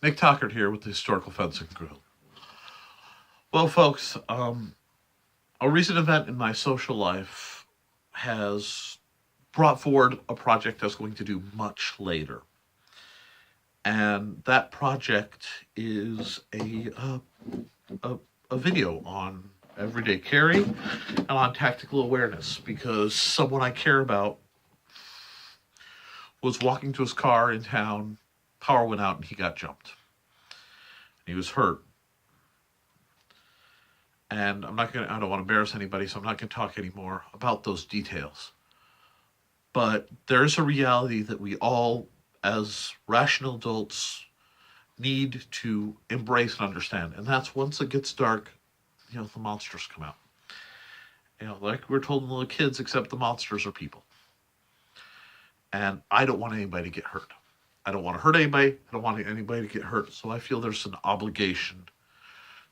Nick Tockert here with the Historical Fencing Grill. Well, folks, a recent event in my social life has brought forward a project I was going to do much later. And that project is a, a video on everyday carry and on tactical awareness because someone I care about was walking to his car in town, power went out, and he got jumped. He was hurt. And I don't want to embarrass anybody, so I'm not going to talk anymore about those details. But there's a reality that we all, as rational adults, need to embrace and understand. And that's once it gets dark, the monsters come out. Like we're told in little kids, except the monsters are people. And I don't want anybody to get hurt. I don't want to hurt anybody. I don't want anybody to get hurt. So I feel there's an obligation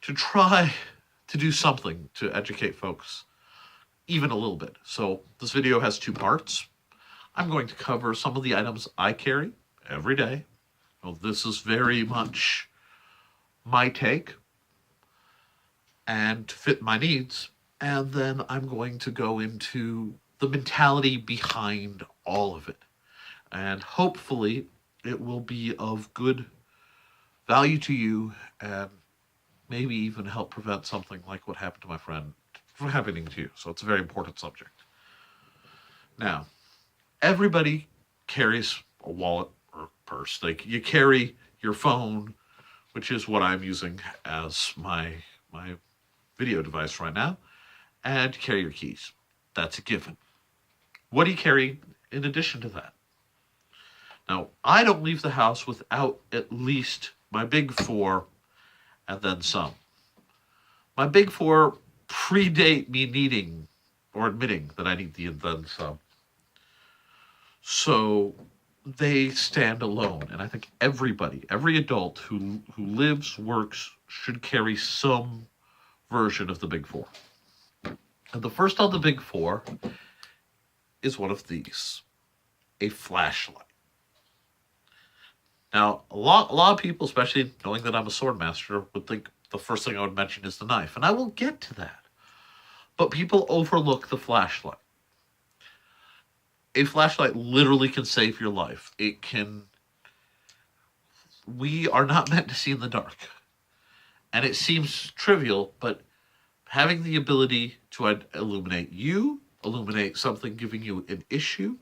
to try to do something to educate folks, even a little bit. So this video has two parts. I'm going to cover some of the items I carry every day. Well, this is very much my take and to fit my needs. And then I'm going to go into the mentality behind all of it. And hopefully it will be of good value to you and maybe even help prevent something like what happened to my friend from happening to you. So it's a very important subject. Now, everybody carries a wallet or purse. Like you carry your phone, which is what I'm using as my video device right now, and you carry your keys. That's a given. What do you carry in addition to that? Now, I don't leave the house without at least my big four and then some. My big four predate me needing or admitting that I need the and then some. So they stand alone. And I think everybody, every adult who lives, works, should carry some version of the big four. And the first on the big four is one of these, a flashlight. Now, a lot of people, especially knowing that I'm a sword master, would think the first thing I would mention is the knife. And I will get to that. But people overlook the flashlight. A flashlight literally can save your life. We are not meant to see in the dark. And it seems trivial, but having the ability to illuminate something, giving you an issue,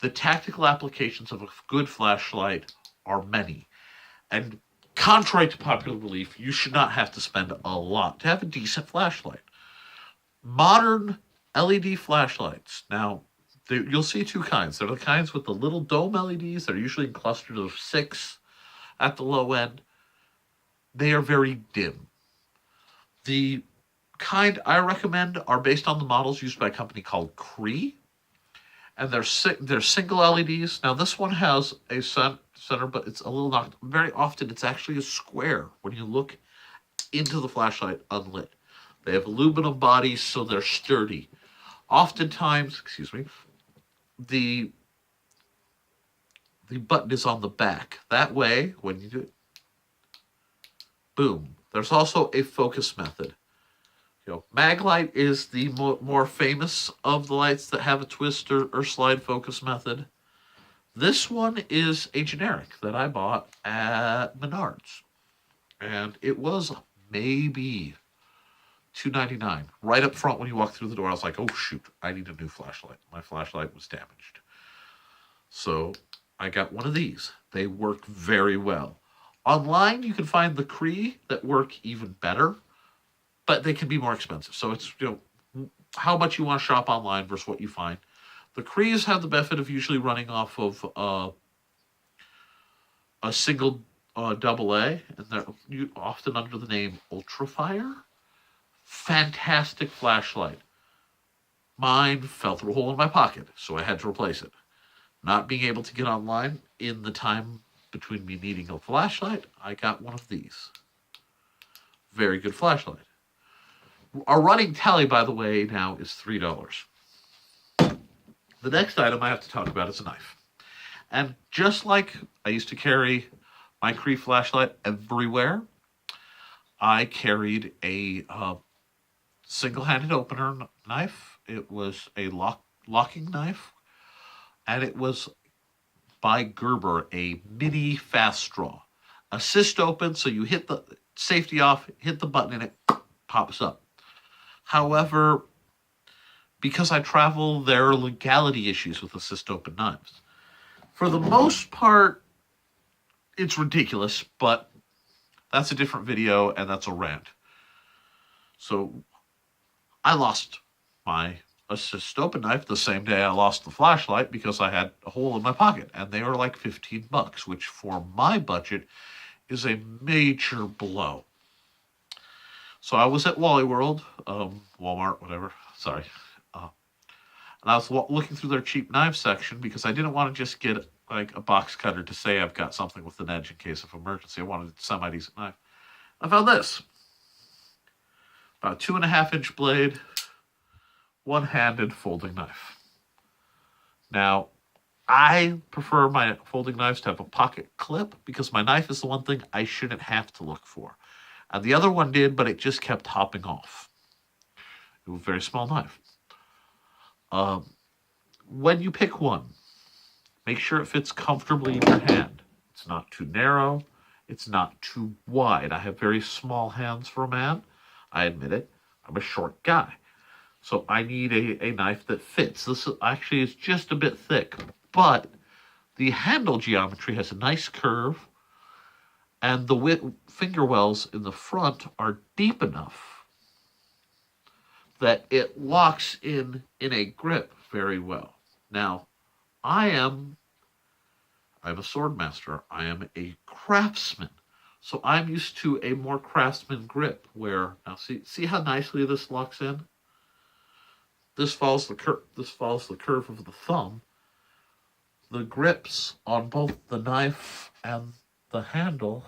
the tactical applications of a good flashlight are many. And contrary to popular belief, you should not have to spend a lot to have a decent flashlight. Modern LED flashlights, now, you'll see two kinds. There are the kinds with the little dome LEDs. They're usually in clusters of 6 at the low end. They are very dim. The kind I recommend are based on the models used by a company called Cree. And they're single LEDs. Now, this one has a center, but it's a little knocked. Very often, it's actually a square when you look into the flashlight unlit. They have aluminum bodies, so they're sturdy. Oftentimes, the button is on the back. That way, when you do it, boom. There's also a focus method. Maglite is the more famous of the lights that have a twist or slide focus method. This one is a generic that I bought at Menards. And it was maybe $2.99. Right up front when you walk through the door, I was like, oh shoot, I need a new flashlight. My flashlight was damaged. So I got one of these. They work very well. Online, you can find the Cree that work even better, but they can be more expensive. So it's, how much you want to shop online versus what you find. The Crees have the benefit of usually running off of a single AA, and they're often under the name Ultrafire. Fantastic flashlight. Mine fell through a hole in my pocket, so I had to replace it. Not being able to get online in the time between me needing a flashlight, I got one of these. Very good flashlight. Our running tally, by the way, now is $3. The next item I have to talk about is a knife. And just like I used to carry my Cree flashlight everywhere. I carried a single-handed opener knife. It was a locking knife, and it was by Gerber, a mini fast straw. Assist open, so you hit the safety off, hit the button, and it pops up. However, because I travel, there are legality issues with assist open knives. For the most part, it's ridiculous, but that's a different video, and that's a rant. So I lost my assist open knife the same day I lost the flashlight because I had a hole in my pocket, and they were like $15, which for my budget is a major blow. So I was at Wally World, Walmart, whatever. Sorry. And I was looking through their cheap knife section because I didn't want to just get like a box cutter to say I've got something with an edge in case of emergency. I wanted a semi-decent knife. I found this. About 2.5-inch blade, one-handed folding knife. Now, I prefer my folding knives to have a pocket clip because my knife is the one thing I shouldn't have to look for. And the other one did, but it just kept hopping off. It was a very small knife. When you pick one, make sure it fits comfortably in your hand. It's not too narrow. It's not too wide. I have very small hands for a man. I admit it. I'm a short guy. So I need a knife that fits. This actually is just a bit thick, but the handle geometry has a nice curve, and the finger wells in the front are deep enough that it locks in a grip very well. Now, I'm a sword master. I am a craftsman. So I'm used to a more craftsman grip where, now see how nicely this locks in? This follows the curve of the thumb. The grips on both the knife and the handle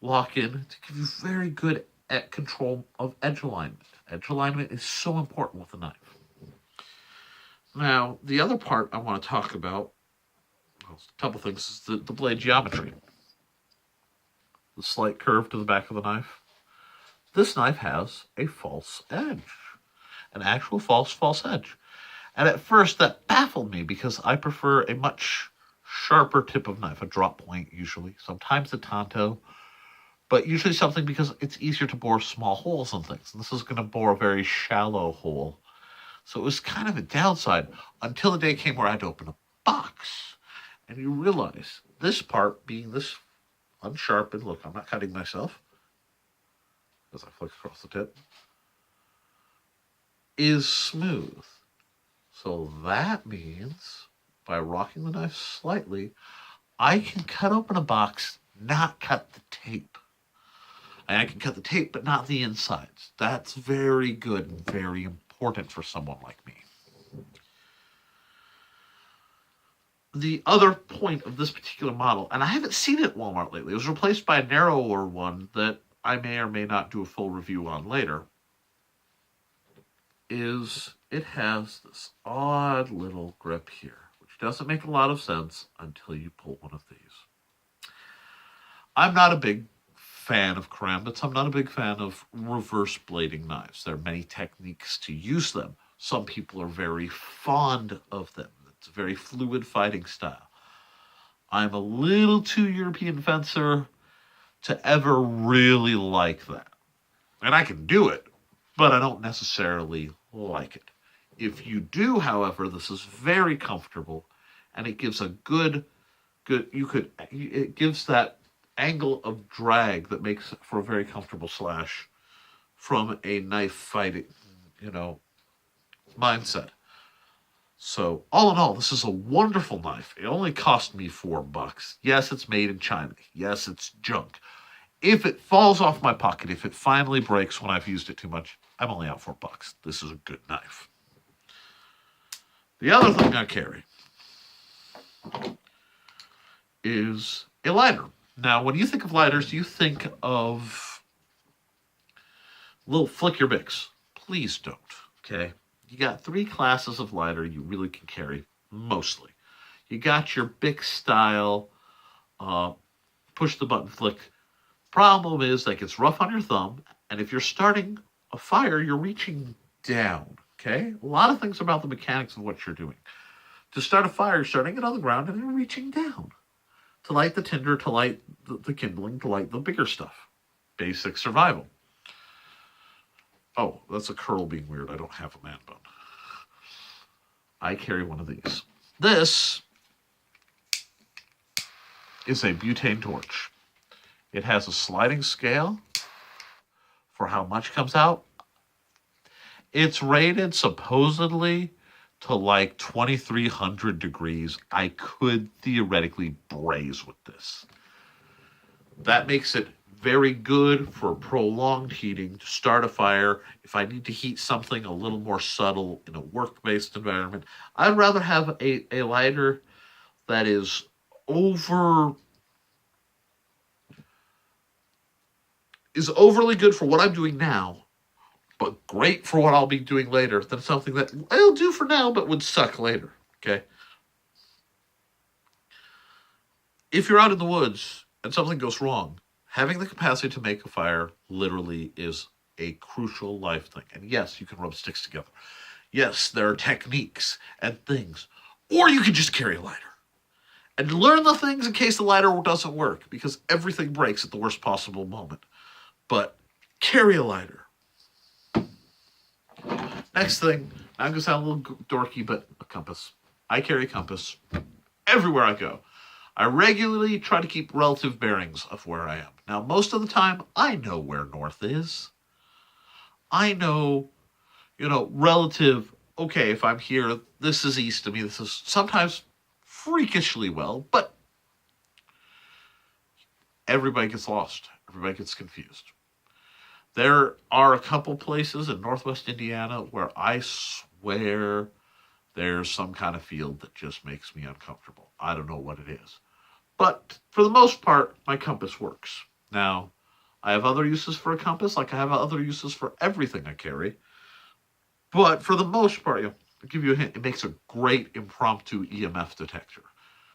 lock in to give you very good control of edge alignment. Edge alignment is so important with a knife. Now, the other part I want to talk about, well, a couple things, is the blade geometry. The slight curve to the back of the knife. This knife has a false edge. An actual false edge. And at first that baffled me because I prefer a much sharper tip of knife, a drop point usually, sometimes a tanto, but usually something because it's easier to bore small holes in things. And this is going to bore a very shallow hole. So it was kind of a downside until the day came where I had to open a box. And you realize this part being this unsharpened, look, I'm not cutting myself as I flick across the tip, is smooth. So that means by rocking the knife slightly, I can cut open a box, not cut the tape. And I can cut the tape, but not the insides. That's very good and very important for someone like me. The other point of this particular model, and I haven't seen it at Walmart lately, it was replaced by a narrower one that I may or may not do a full review on later, is it has this odd little grip here, which doesn't make a lot of sense until you pull one of these. I'm not a big fan of karambits. I'm not a big fan of reverse blading knives. There are many techniques to use them. Some people are very fond of them. It's a very fluid fighting style. I'm a little too European fencer to ever really like that. And I can do it, but I don't necessarily like it. If you do, however, this is very comfortable, and it gives a it gives that angle of drag that makes for a very comfortable slash from a knife fighting, mindset. So, all in all, this is a wonderful knife. It only cost me $4. Yes, it's made in China. Yes, it's junk. If it falls off my pocket, if it finally breaks when I've used it too much, I'm only out $4. This is a good knife. The other thing I carry is a lighter. Now, when you think of lighters, you think of little flick your Bics. Please don't, okay? You got 3 classes of lighter you really can carry, mostly. You got your Bic style push the button, flick. Problem is that gets rough on your thumb, and if you're starting a fire, you're reaching down. Okay, a lot of things about the mechanics of what you're doing. To start a fire, you're starting it on the ground and then reaching down to light the tinder, to light the kindling, to light the bigger stuff. Basic survival. Oh, that's a curl being weird. I don't have a man bun. I carry one of these. This is a butane torch. It has a sliding scale for how much comes out. It's rated supposedly to like 2,300 degrees. I could theoretically braise with this. That makes it very good for prolonged heating, to start a fire. If I need to heat something a little more subtle in a work-based environment, I'd rather have a lighter that is overly good for what I'm doing now, but great for what I'll be doing later, than something that I'll do for now but would suck later. Okay? If you're out in the woods and something goes wrong, having the capacity to make a fire literally is a crucial life thing. And yes, you can rub sticks together. Yes, there are techniques and things. Or you can just carry a lighter. And learn the things in case the lighter doesn't work, because everything breaks at the worst possible moment. But carry a lighter. Next thing, I'm going to sound a little dorky, but a compass. I carry a compass everywhere I go. I regularly try to keep relative bearings of where I am. Now, most of the time, I know where north is. I know, relative, okay, if I'm here, this is east of me. This is sometimes freakishly well, but everybody gets lost. Everybody gets confused. There are a couple places in northwest Indiana where I swear there's some kind of field that just makes me uncomfortable. I don't know what it is. But for the most part, my compass works. Now, I have other uses for a compass, like I have other uses for everything I carry. But for the most part, I'll give you a hint, it makes a great impromptu EMF detector.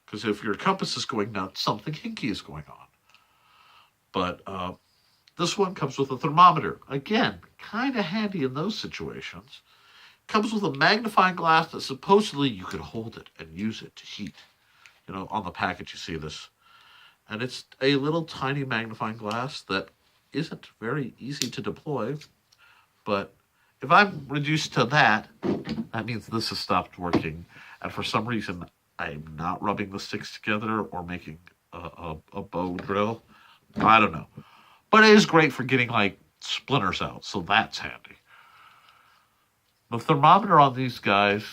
Because if your compass is going nuts, something hinky is going on. But this one comes with a thermometer. Again, kind of handy in those situations. Comes with a magnifying glass that supposedly you could hold it and use it to heat. On the package you see this. And it's a little tiny magnifying glass that isn't very easy to deploy. But if I'm reduced to that, that means this has stopped working. And for some reason, I'm not rubbing the sticks together or making a bow drill. I don't know. But it is great for getting, splinters out. So that's handy. The thermometer on these guys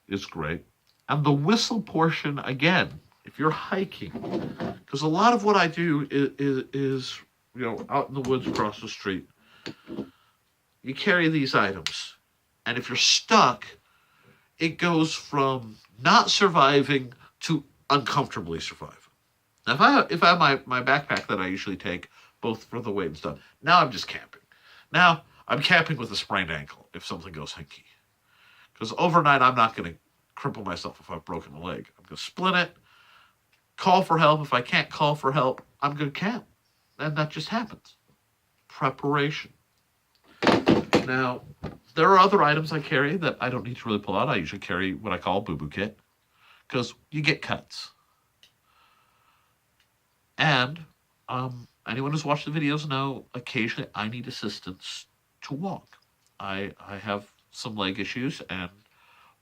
is great. And the whistle portion, again, if you're hiking, because a lot of what I do is out in the woods across the street, you carry these items. And if you're stuck, it goes from not surviving to uncomfortably surviving. Now, if I have my backpack that I usually take, both for the weight and stuff, now I'm just camping. Now, I'm camping with a sprained ankle if something goes hinky. Because overnight, I'm not going to cripple myself if I've broken a leg. I'm going to splint it, call for help. If I can't call for help, I'm going to camp. And that just happens. Preparation. Now, there are other items I carry that I don't need to really pull out. I usually carry what I call a boo-boo kit. Because you get cuts. And anyone who's watched the videos know occasionally I need assistance to walk. I have some leg issues, and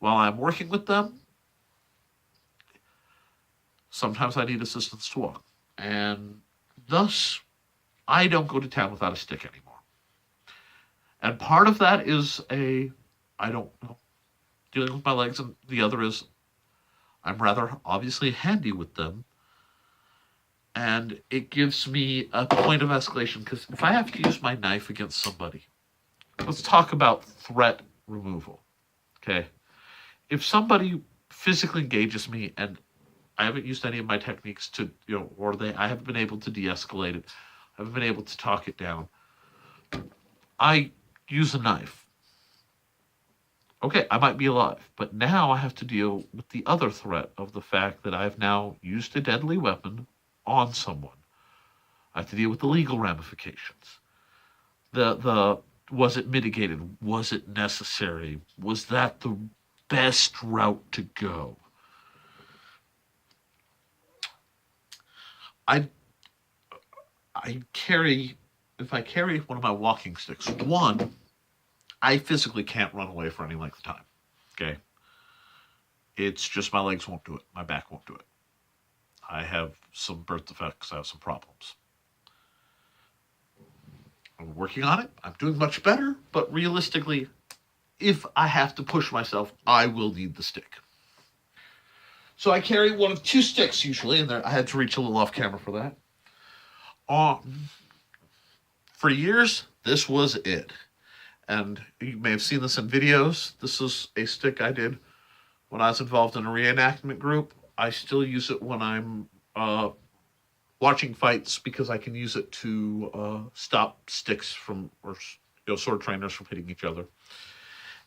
while I'm working with them, sometimes I need assistance to walk. And thus, I don't go to town without a stick anymore. And part of that is dealing with my legs, and the other is I'm rather obviously handy with them. And it gives me a point of escalation, because if I have to use my knife against somebody, let's talk about threat removal. Okay? If somebody physically engages me and I haven't used any of my techniques to, I haven't been able to de-escalate it, I haven't been able to talk it down, I use a knife. Okay, I might be alive, but now I have to deal with the other threat of the fact that I've now used a deadly weapon on someone. I have to deal with the legal ramifications. The was it mitigated? Was it necessary? Was that the best route to go? I I carry if I carry one of my walking sticks, one, I physically can't run away for any length of time. Okay. It's just my legs won't do it. My back won't do it. I have some birth defects. I have some problems. I'm working on it. I'm doing much better. But realistically, if I have to push myself, I will need the stick. So I carry one of two sticks usually, and there, I had to reach a little off camera for that. For years, this was it. And you may have seen this in videos. This is a stick I did when I was involved in a reenactment group. I still use it when I'm watching fights because I can use it to stop sticks from, or sword trainers from hitting each other.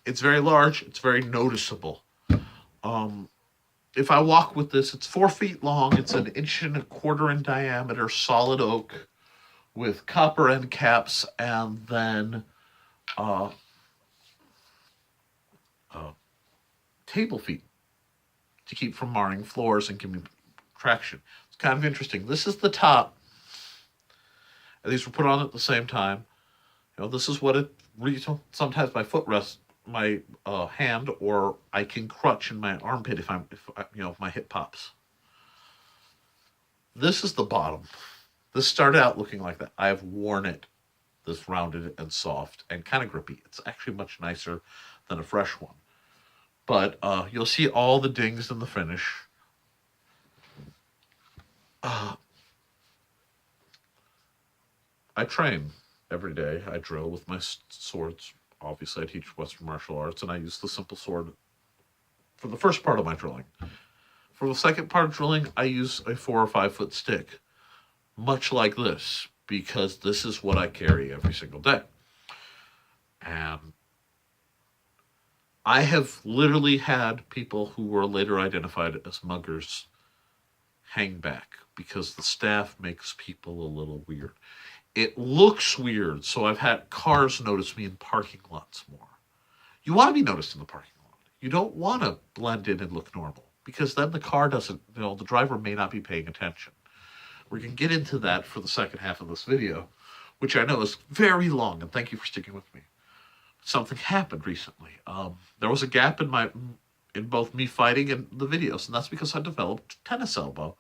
It's very large. It's very noticeable. If I walk with this, it's 4 feet long. It's 1.25 inches in diameter, solid oak, with copper end caps, and then table feet to keep from marring floors and give me traction. It's kind of interesting. This is the top. And these were put on at the same time. This is what it. Sometimes my foot rests, my hand, or I can crutch in my armpit if my hip pops. This is the bottom. This started out looking like that. I have worn it. This rounded and soft and kind of grippy. It's actually much nicer than a fresh one. But you'll see all the dings in the finish. I train every day. I drill with my swords. Obviously, I teach Western martial arts, and I use the simple sword for the first part of my drilling. For the second part of drilling, I use a 4 or 5 foot stick, much like this, because this is what I carry every single day. And I have literally had people who were later identified as muggers hang back because the staff makes people a little weird. It looks weird, so I've had cars notice me in parking lots more. You want to be noticed in the parking lot. You don't want to blend in and look normal because then the car doesn't, the driver may not be paying attention. We're going to get into that for the second half of this video, which I know is very long, and thank you for sticking with me. Something happened recently. There was a gap in both me fighting and the videos, and that's because I developed tennis elbow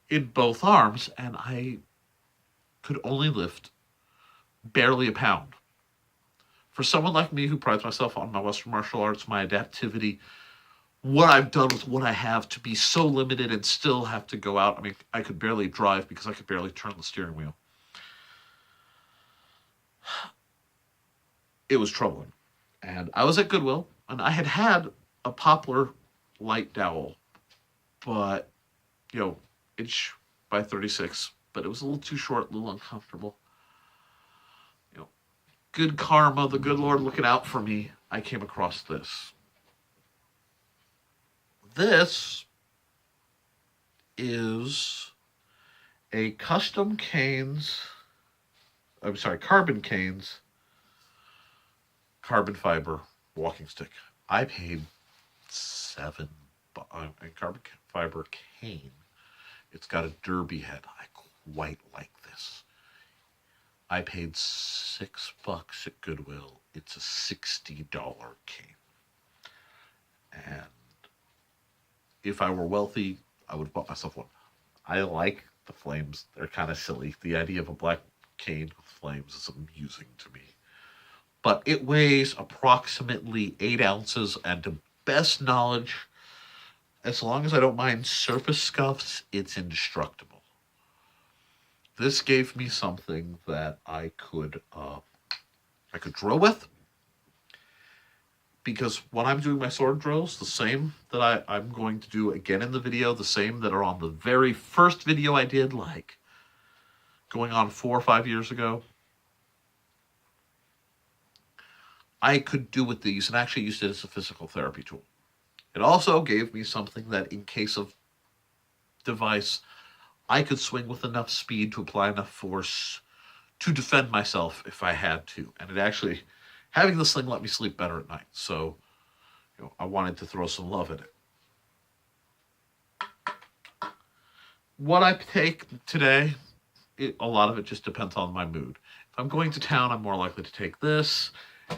in both arms, and I could only lift barely a pound. For someone like me who prides myself on my Western martial arts, my adaptivity, what I've done with what I have to be so limited and still have to go out. I mean, I could barely drive because I could barely turn the steering wheel. It was troubling. And I was at Goodwill, and I had a poplar light dowel, but, inch by 36, but it was a little too short, a little uncomfortable. Good karma, the good Lord looking out for me, I came across this. This is a carbon canes carbon fiber walking stick. I paid $7 a carbon fiber cane. It's got a derby head. I quite like this. I paid $6 at Goodwill. It's a $60 cane. And if I were wealthy, I would have bought myself one. I like the flames. They're kind of silly. The idea of a black cane with flames is amusing to me. But it weighs approximately 8 ounces, and to best knowledge, as long as I don't mind surface scuffs, it's indestructible. This gave me something that I could drill with, because when I'm doing my sword drills, the same that I'm going to do again in the video, the same that are on the very first video I did, like going on 4 or 5 years ago, I could do with these, and actually used it as a physical therapy tool. It also gave me something that, in case of device, I could swing with enough speed to apply enough force to defend myself if I had to. And it actually, having this thing let me sleep better at night. So, I wanted to throw some love at it. What I take today, a lot of it just depends on my mood. If I'm going to town, I'm more likely to take this.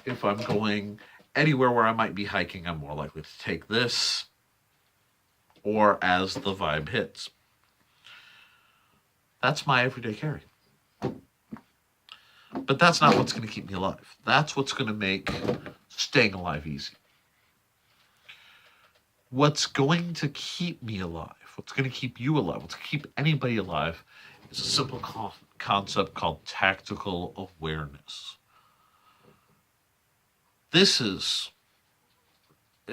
If I'm going anywhere where I might be hiking, I'm more likely to take this, or as the vibe hits. That's my everyday carry. But that's not what's going to keep me alive. That's what's going to make staying alive easy. What's going to keep me alive, what's going to keep you alive, what's going to keep anybody alive, is a simple concept called tactical awareness. It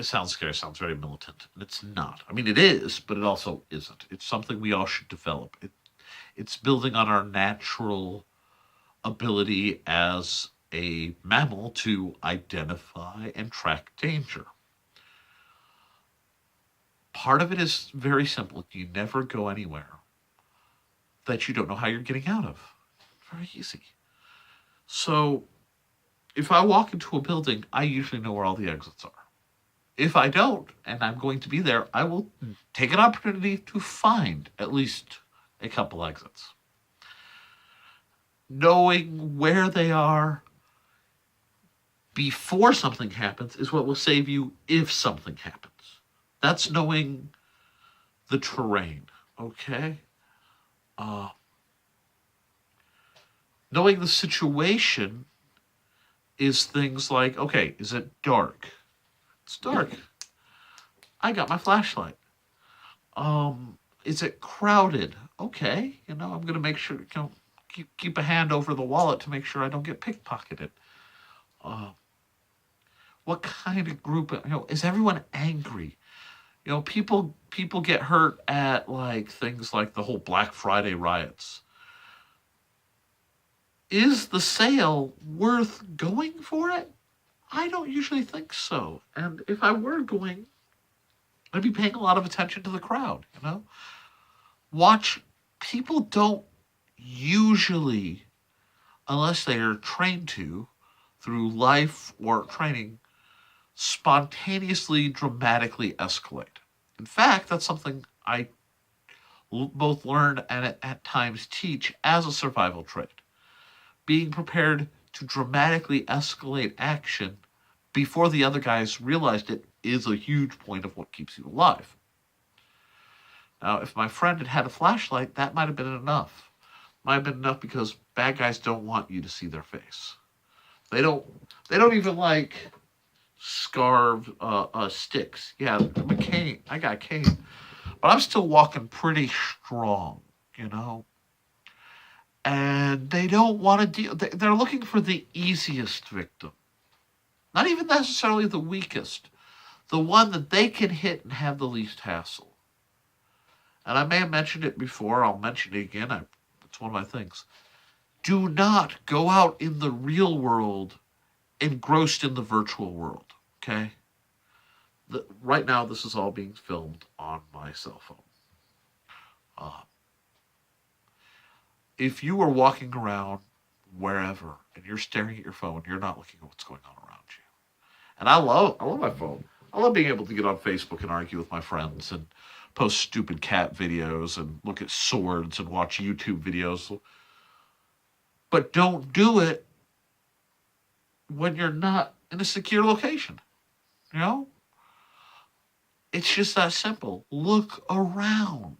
sounds scary, it sounds very militant, and it's not. I mean, it is, but it also isn't. It's something we all should develop. It's building on our natural ability as a mammal to identify and track danger. Part of it is very simple. You never go anywhere that you don't know how you're getting out of. Very easy. So, if I walk into a building, I usually know where all the exits are. If I don't, and I'm going to be there, I will take an opportunity to find at least a couple exits. Knowing where they are before something happens is what will save you if something happens. That's knowing the terrain, okay? Knowing the situation is things like, okay, is it dark? It's dark. I got my flashlight. Is it crowded? Okay, I'm going to make sure, keep a hand over the wallet to make sure I don't get pickpocketed. What kind of group, is everyone angry? People get hurt at things like the whole Black Friday riots. Is the sale worth going for it? I don't usually think so. And if I were going, I'd be paying a lot of attention to the crowd, People don't usually, unless they are trained to, through life or training, spontaneously, dramatically escalate. In fact, that's something I both learn and at times teach as a survival trait. Being prepared to dramatically escalate action before the other guys realized it is a huge point of what keeps you alive. Now, if my friend had had a flashlight, that might have been enough. Might have been enough because bad guys don't want you to see their face. They don't even like scarred sticks. Yeah, I'm a cane. I got a cane. But I'm still walking pretty strong, And they don't want to deal. They're looking for the easiest victim. Not even necessarily the weakest. The one that they can hit and have the least hassle. And I may have mentioned it before. I'll mention it again. It's one of my things. Do not go out in the real world engrossed in the virtual world. Okay? Right now, this is all being filmed on my cell phone. If you are walking around wherever and you're staring at your phone, you're not looking at what's going on around you. And I love my phone. I love being able to get on Facebook and argue with my friends and post stupid cat videos and look at swords and watch YouTube videos. But don't do it when you're not in a secure location. It's just that simple. Look around.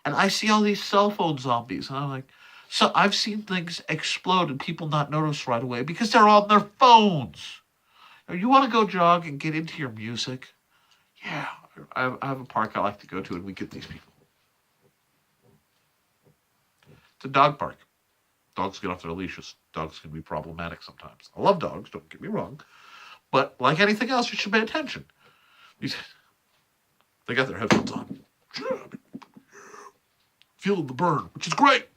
And I see all these cell phone zombies. And I'm like, so I've seen things explode and people not notice right away because they're on their phones. You want to go jog and get into your music? Yeah, I have a park I like to go to and we get these people. It's a dog park. Dogs get off their leashes. Dogs can be problematic sometimes. I love dogs, don't get me wrong. But like anything else, you should pay attention. They got their headphones on. Feeling the burn, which is great.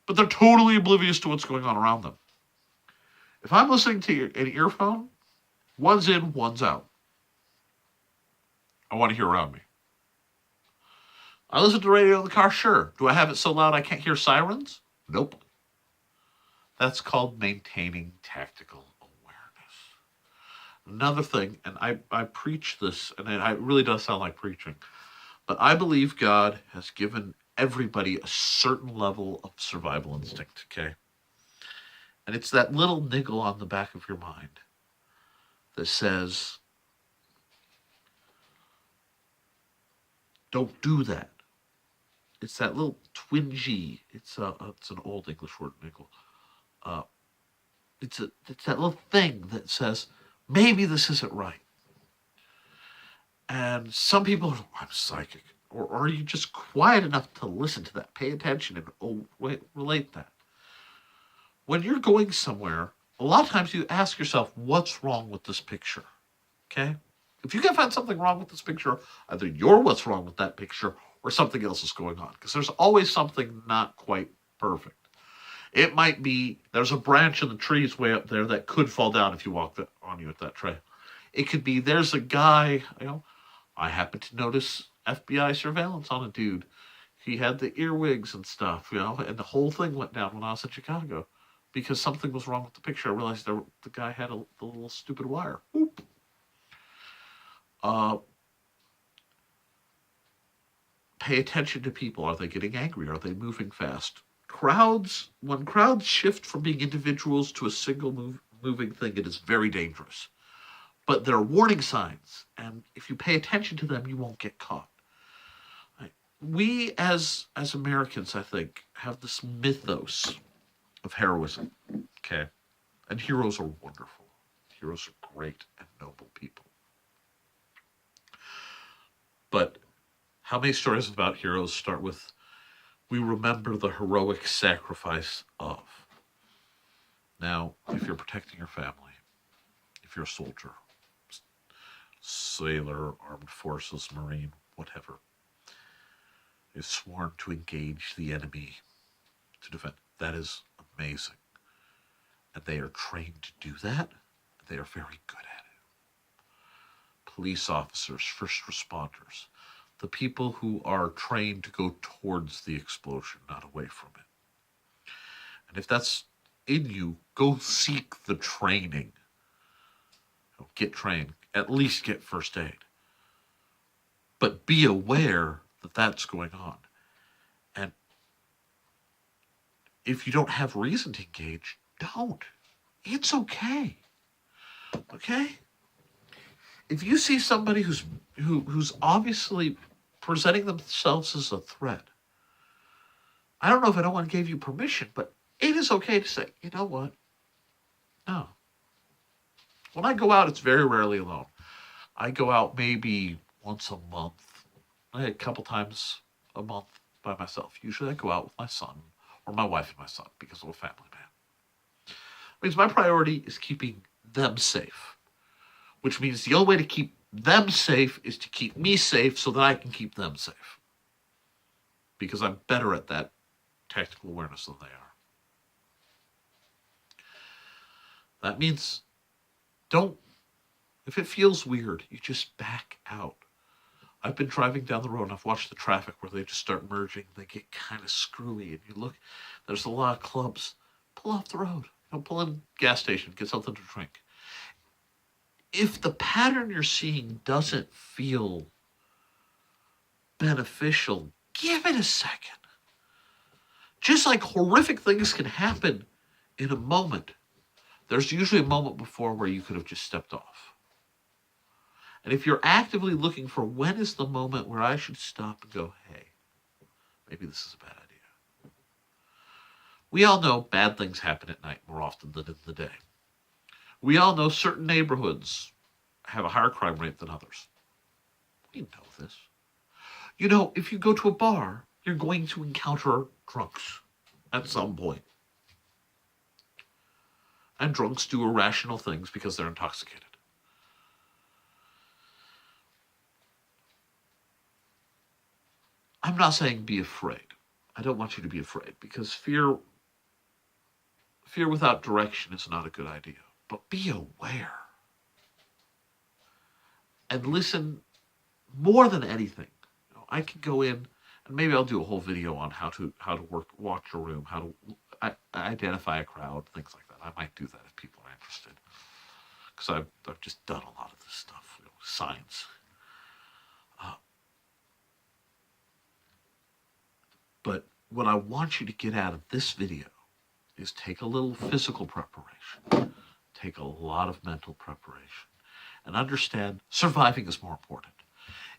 But they're totally oblivious to what's going on around them. If I'm listening to an earphone, one's in, one's out. I want to hear around me. I listen to the radio in the car, sure. Do I have it so loud I can't hear sirens? Nope. That's called maintaining tactical awareness. Another thing, and I preach this, and it really does sound like preaching, but I believe God has given everybody a certain level of survival instinct, okay? And it's that little niggle on the back of your mind that says, don't do that. It's that little twingy, it's an old English word, niggle. Uh, it's that little thing that says, maybe this isn't right. And some people are, I'm psychic. Or are you just quiet enough to listen to that, pay attention, and relate that? When you're going somewhere, a lot of times you ask yourself, what's wrong with this picture? Okay? If you can find something wrong with this picture, either you're what's wrong with that picture or something else is going on. Because there's always something not quite perfect. It might be there's a branch in the trees way up there that could fall down if you walk on you at that trail. It could be there's a guy, I happened to notice FBI surveillance on a dude. He had the earwigs and stuff, and the whole thing went down when I was in Chicago because something was wrong with the picture. I realized the guy had the little stupid wire. Oop. Pay attention to people. Are they getting angry? Are they moving fast? When crowds shift from being individuals to a single moving thing, it is very dangerous. But there are warning signs, and if you pay attention to them, you won't get caught. We, as Americans, I think, have this mythos of heroism, okay? And heroes are wonderful. Heroes are great and noble people. But how many stories about heroes start with, we remember the heroic sacrifice of? Now, if you're protecting your family, if you're a soldier, sailor, armed forces, marine, whatever, is sworn to engage the enemy to defend. That is amazing. And they are trained to do that. They are very good at it. Police officers, first responders, the people who are trained to go towards the explosion, not away from it. And if that's in you, go seek the training. Get trained. At least get first aid. But be aware that that's going on. And if you don't have reason to engage, don't. It's okay. Okay? If you see somebody who's obviously presenting themselves as a threat, I don't know if anyone gave you permission, but it is okay to say, you know what? No. When I go out, it's very rarely alone. I go out maybe once a month, a couple times a month by myself. Usually I go out with my son or my wife and my son because I'm a family man. It means my priority is keeping them safe, which means the only way to keep them safe is to keep me safe so that I can keep them safe. Because I'm better at that tactical awareness than they are. That means if it feels weird, you just back out. I've been driving down the road and I've watched the traffic where they just start merging. They get kind of screwy and you look, there's a lot of clubs. Pull off the road. Pull in a gas station, get something to drink. If the pattern you're seeing doesn't feel beneficial, give it a second. Just like horrific things can happen in a moment, there's usually a moment before where you could have just stepped off. And if you're actively looking for when is the moment where I should stop and go, hey, maybe this is a bad idea. We all know bad things happen at night more often than in the day. We all know certain neighborhoods have a higher crime rate than others. We know this. If you go to a bar, you're going to encounter drunks at some point. And drunks do irrational things because they're intoxicated. I'm not saying be afraid. I don't want you to be afraid because fear fear without direction is not a good idea. But be aware. And listen more than anything. I could go in, and maybe I'll do a whole video on how to watch a room, how to identify a crowd, things like that. I might do that if people are interested, because I've just done a lot of this stuff, science. But what I want you to get out of this video is take a little physical preparation, take a lot of mental preparation, and understand surviving is more important.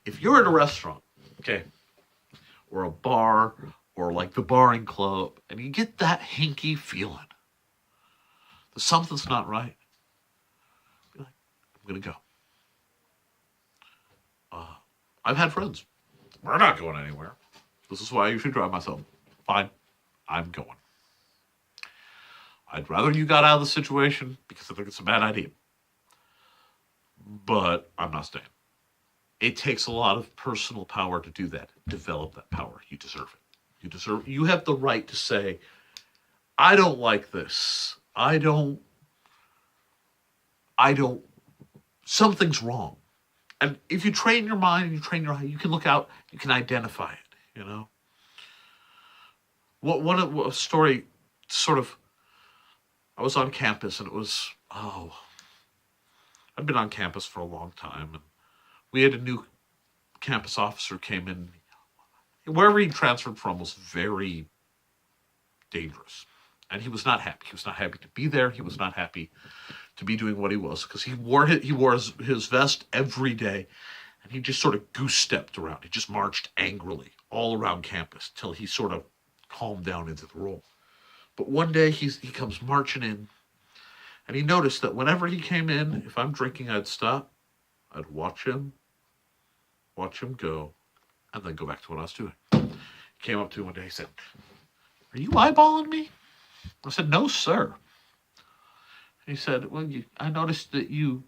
If you're at a restaurant, okay, or a bar, or like the barring club, and you get that hinky feeling that something's not right, be like, I'm going to go. I've had friends. We're not going anywhere. This is why I usually drive myself. Fine, I'm going. I'd rather you got out of the situation because I think it's a bad idea. But I'm not staying. It takes a lot of personal power to do that. Develop that power. You deserve it. You have the right to say, I don't like this. I don't, something's wrong. And if you train your mind and you train your eye, you can look out, you can identify it, One story, sort of, I was on campus and it was, I'd been on campus for a long time, and we had a new campus officer came in. Wherever he transferred from was very dangerous, and he was not happy. He was not happy to be there. He was not happy to be doing what he was, because he wore his vest every day, and he just sort of goose-stepped around. He just marched angrily all around campus till he sort of calmed down into the role. But one day he comes marching in, and he noticed that whenever he came in, if I'm drinking, I'd stop, I'd watch him go, and then go back to what I was doing. He came up to me one day, he said, "Are you eyeballing me?" I said, "No, sir." He said, "Well, I noticed that you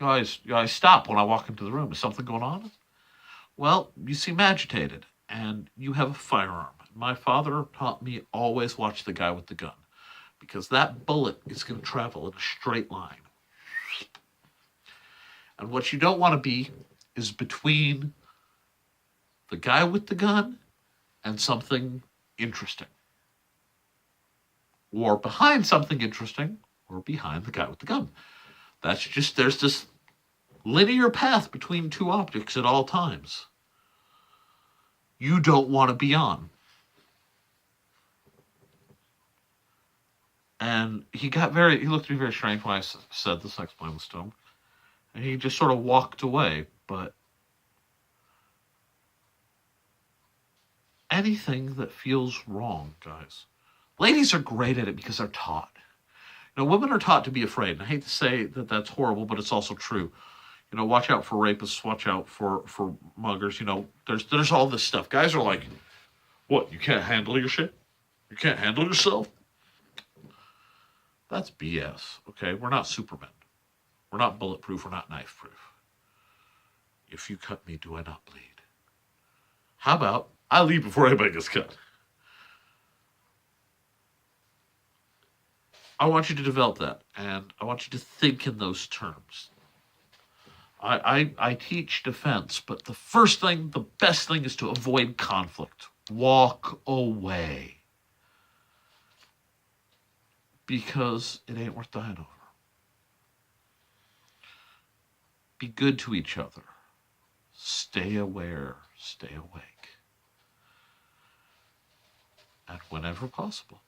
guys stop when I walk into the room. Is something going on?" "Well, you seem agitated, and you have a firearm. My father taught me always watch the guy with the gun, because that bullet is going to travel in a straight line. And what you don't want to be is between the guy with the gun and something interesting. Or behind something interesting, or behind the guy with the gun. There's this linear path between two objects at all times. You don't want to be on." And he looked at me very strange when I said this, I explained this to him. And he just sort of walked away. But anything that feels wrong, guys. Ladies are great at it because they're taught. Women are taught to be afraid. And I hate to say that that's horrible, but it's also true. Watch out for rapists, watch out for muggers. There's all this stuff. Guys are like, what, you can't handle your shit? You can't handle yourself? That's BS, okay? We're not Supermen. We're not bulletproof. We're not knife-proof. If you cut me, do I not bleed? How about I leave before anybody gets cut? I want you to develop that, and I want you to think in those terms. I teach defense, but the best thing is to avoid conflict. Walk away. Because it ain't worth dying over. Be good to each other. Stay aware. Stay awake. And whenever possible,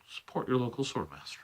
support your local swordmaster.